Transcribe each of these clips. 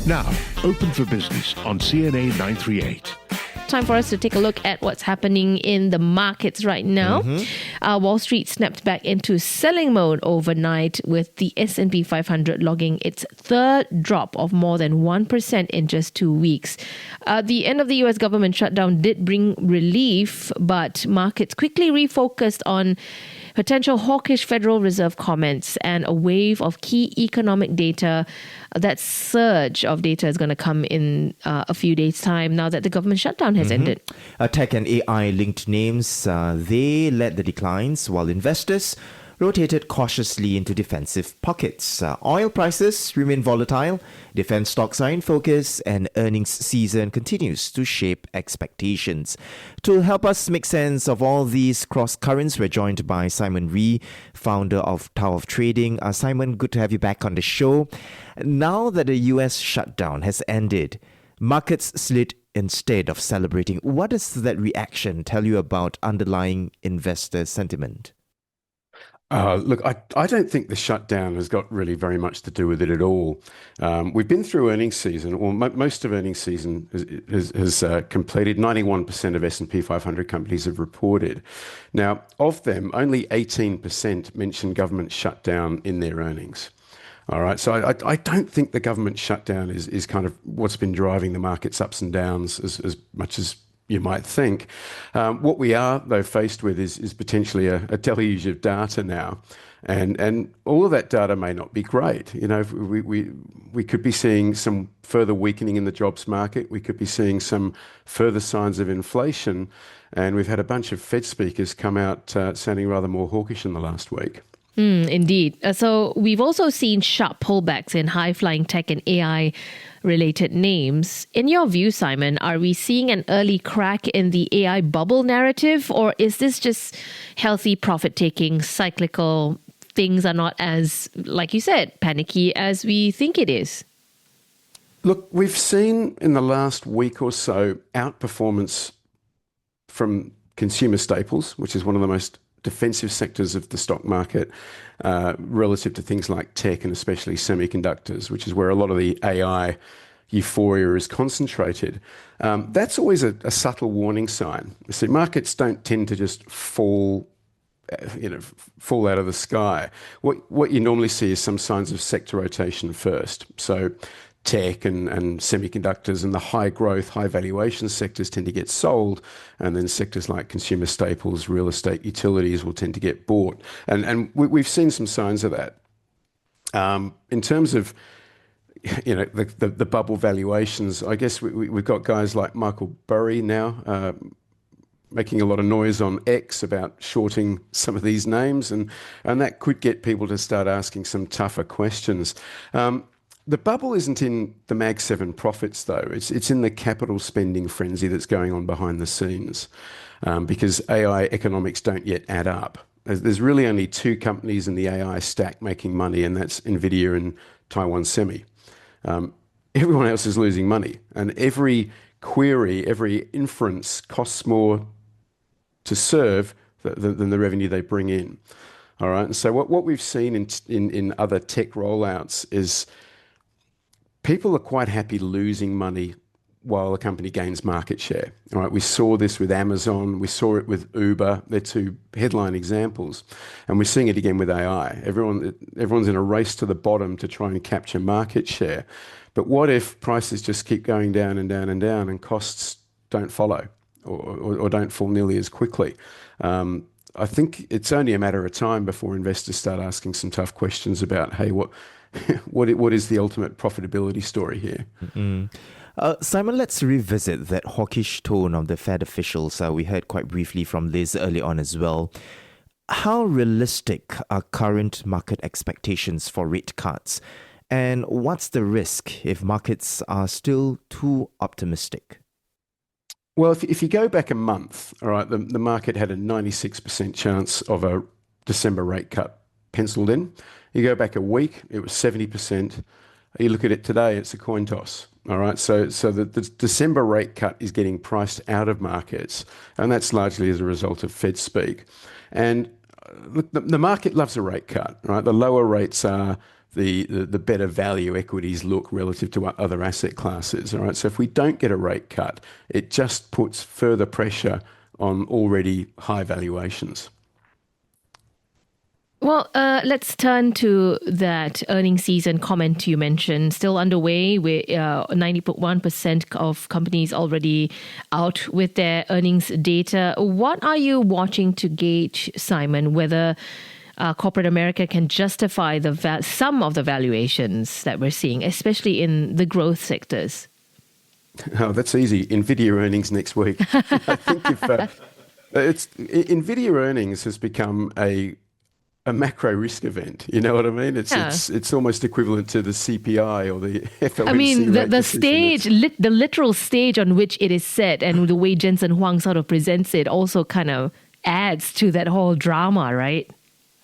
Now, open for business on CNA938. Time for us to take a look at what's happening in the markets right now. Wall Street snapped back into selling mode overnight, with the S&P 500 logging its third drop of more than 1% in just 2 weeks. The end of the US government shutdown did bring relief, but markets quickly refocused on potential hawkish Federal Reserve comments and a wave of key economic data. That surge of data is going to come in a few days' time now that the government shutdown has ended. Tech and AI-linked names, they led the declines, while investors rotated cautiously into defensive pockets. Oil prices remain volatile, defense stocks are in focus, and earnings season continues to shape expectations. To help us make sense of all these cross currents, we're joined by Simon Ree, founder of Tower of Trading. Simon, good to have you back on the show. Now that the US shutdown has ended, markets slid instead of celebrating. What does that reaction tell you about underlying investor sentiment? Look, I don't think the shutdown has got really very much to do with it at all. We've been through earnings season, or most of earnings season has completed. 91% of S&P 500 companies have reported. Now, of them, only 18% mentioned government shutdown in their earnings. All right, so I don't think the government shutdown is kind of what's been driving the market's ups and downs as much as you might think. What we are, though, faced with is potentially a deluge of data now. And all of that data may not be great. You know, we could be seeing some further weakening in the jobs market. We could be seeing some further signs of inflation. And we've had a bunch of Fed speakers come out sounding rather more hawkish in the last week. Indeed. So we've also seen sharp pullbacks in high-flying tech and AI-related names. In your view, Simon, are we seeing an early crack in the AI bubble narrative, or is this just healthy profit-taking, cyclical? Things are not as, like you said, panicky as we think it is? Look, we've seen in the last week or so outperformance from consumer staples, which is one of the most defensive sectors of the stock market, relative to things like tech and especially semiconductors, which is where a lot of the AI euphoria is concentrated. That's always a subtle warning sign. You see, markets don't tend to just fall out of the sky. What you normally see is some signs of sector rotation first. So tech and semiconductors and the high growth, high valuation sectors tend to get sold, and then sectors like consumer staples, real estate, utilities will tend to get bought. And we've seen some signs of that. In terms of the bubble valuations, I guess we've got guys like Michael Burry now making a lot of noise on X about shorting some of these names, and that could get people to start asking some tougher questions. The bubble isn't in the Mag 7 profits, though. It's in the capital spending frenzy that's going on behind the scenes, because AI economics don't yet add up. There's really only two companies in the AI stack making money, and that's Nvidia and Taiwan Semi. Everyone else is losing money, and every query, every inference costs more to serve than the revenue they bring in. All right, and so what we've seen in other tech rollouts is people are quite happy losing money while a company gains market share. All right, we saw this with Amazon, we saw it with Uber. They're two headline examples, and we're seeing it again with AI. Everyone's in a race to the bottom to try and capture market share. But what if prices just keep going down and down and down, and costs don't follow or don't fall nearly as quickly? I think it's only a matter of time before investors start asking some tough questions about, hey, what is the ultimate profitability story here? Simon, let's revisit that hawkish tone of the Fed officials. We heard quite briefly from Liz early on as well. How realistic are current market expectations for rate cuts? And what's the risk if markets are still too optimistic? Well, if you go back a month, all right, the market had a 96% chance of a December rate cut penciled in. You go back a week, it was 70%. You look at it today, it's a coin toss. All right, so the December rate cut is getting priced out of markets, and that's largely as a result of Fed speak. And look, the market loves a rate cut, right? The lower rates are the better value equities look relative to other asset classes. All right. So if we don't get a rate cut, it just puts further pressure on already high valuations. Well, let's turn to that earnings season comment you mentioned. Still underway with 91% of companies already out with their earnings data. What are you watching to gauge, Simon, whether corporate America can justify some of the valuations that we're seeing, especially in the growth sectors? Oh, that's easy. Nvidia earnings next week. I think if Nvidia earnings has become a macro risk event. You know what I mean? It's almost equivalent to the CPI or the FOMC. I mean, the decision. stage, the literal stage on which it is set, and the way Jensen Huang sort of presents it also kind of adds to that whole drama, right?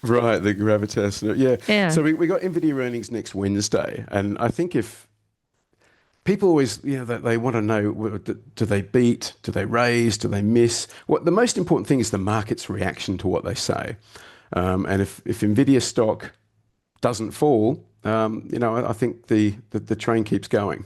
Right, the gravitas. Yeah. So we got Nvidia earnings next Wednesday, and I think if people always, they want to know, do they beat, do they raise, do they miss? The most important thing is the market's reaction to what they say. And if Nvidia stock doesn't fall, I think the train keeps going.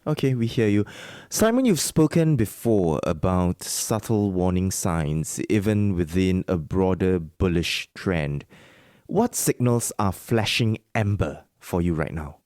Okay, we hear you. Simon, you've spoken before about subtle warning signs, even within a broader bullish trend. What signals are flashing amber for you right now?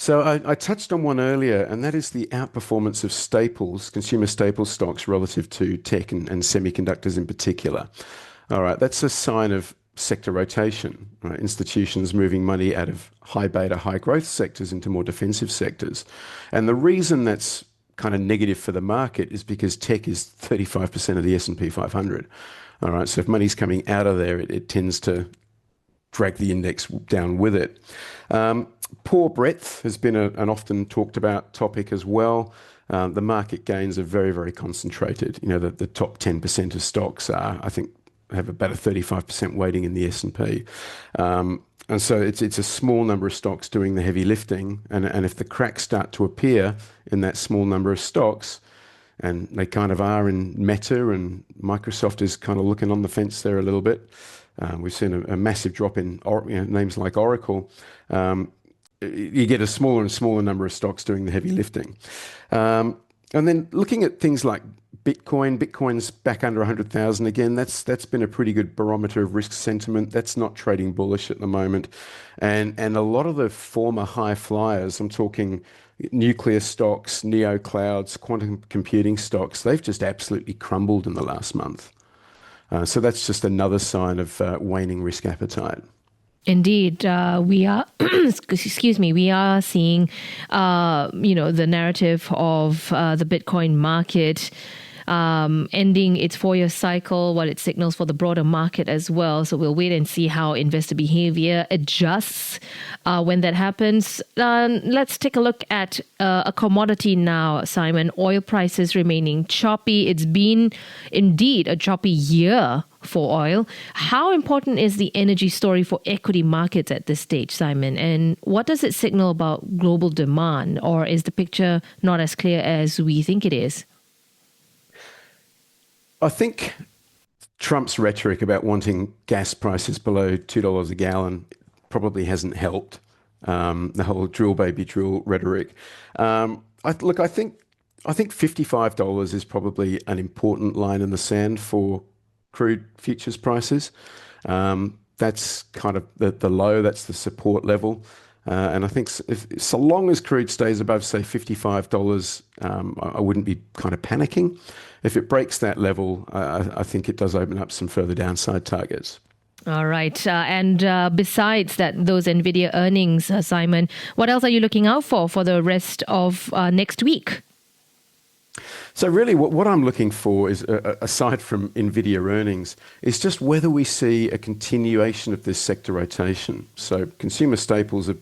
So I touched on one earlier, and that is the outperformance of staples, consumer staples stocks relative to tech and semiconductors in particular. All right, that's a sign of sector rotation, right? Institutions moving money out of high beta, high growth sectors into more defensive sectors. And the reason that's kind of negative for the market is because tech is 35% of the S&P 500. All right, so if money's coming out of there, it tends to drag the index down with it. Poor breadth has been an often talked about topic as well. The market gains are very, very concentrated. The top 10% of stocks I think, have about a 35% weighting in the S&P. And so it's a small number of stocks doing the heavy lifting. And if the cracks start to appear in that small number of stocks, and they kind of are in Meta, and Microsoft is kind of looking on the fence there a little bit. We've seen a massive drop in names like Oracle. You get a smaller and smaller number of stocks doing the heavy lifting. And then looking at things like Bitcoin's back under 100,000 again. That's been a pretty good barometer of risk sentiment. That's not trading bullish at the moment. And a lot of the former high flyers, I'm talking nuclear stocks, neo clouds, quantum computing stocks, they've just absolutely crumbled in the last month. So that's just another sign of waning risk appetite. Indeed, we are. We are seeing, the narrative of the Bitcoin market ending its 4-year cycle, while it signals for the broader market as well. So we'll wait and see how investor behavior adjusts when that happens. Let's take a look at a commodity now, Simon. Oil prices remaining choppy. It's been indeed a choppy year for oil. How important is the energy story for equity markets at this stage, Simon? And what does it signal about global demand? Or is the picture not as clear as we think it is? I think Trump's rhetoric about wanting gas prices below $2 a gallon probably hasn't helped. The whole drill baby drill rhetoric. I think $55 is probably an important line in the sand for crude futures prices. That's kind of the low. That's the support level. And I think so long as crude stays above, say, $55, I wouldn't be kind of panicking. If it breaks that level, I think it does open up some further downside targets. All right. And besides those Nvidia earnings, Simon, what else are you looking out for the rest of next week? So really what I'm looking for is, aside from Nvidia earnings, is just whether we see a continuation of this sector rotation. So consumer staples have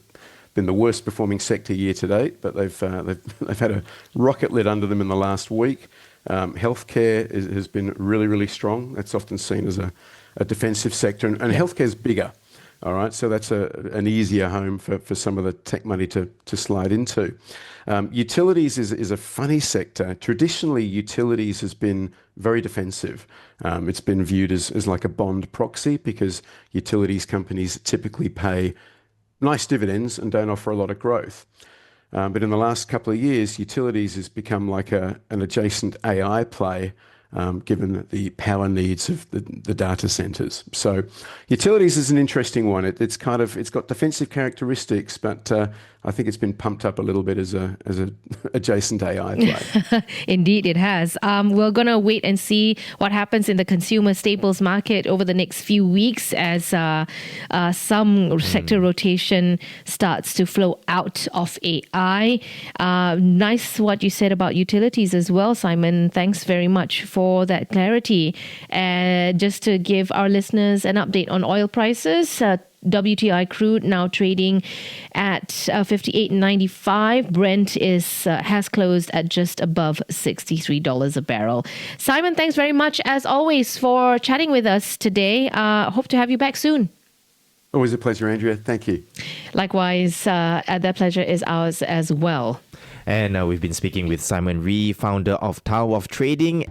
been the worst performing sector year to date, but they've had a rocket lit under them in the last week. Healthcare has been really, really strong. That's often seen as a defensive sector, and healthcare is bigger. All right, so that's an easier home for some of the tech money to slide into. Utilities is a funny sector. Traditionally, utilities has been very defensive. It's been viewed as like a bond proxy because utilities companies typically pay nice dividends and don't offer a lot of growth. But in the last couple of years, utilities has become like an adjacent AI play, given the power needs of the data centers. So utilities is an interesting one. It's got defensive characteristics, but I think it's been pumped up a little bit as a adjacent AI play. Indeed, it has. We're going to wait and see what happens in the consumer staples market over the next few weeks as some sector rotation starts to flow out of AI. Nice what you said about utilities as well, Simon. Thanks very much for that clarity. Just to give our listeners an update on oil prices, WTI crude now trading at $58.95. Brent has closed at just above $63 a barrel. Simon, thanks very much as always for chatting with us today. Hope to have you back soon. Always a pleasure, Andrea. Thank you. Likewise, that pleasure is ours as well. And we've been speaking with Simon Ree, founder of Tower of Trading.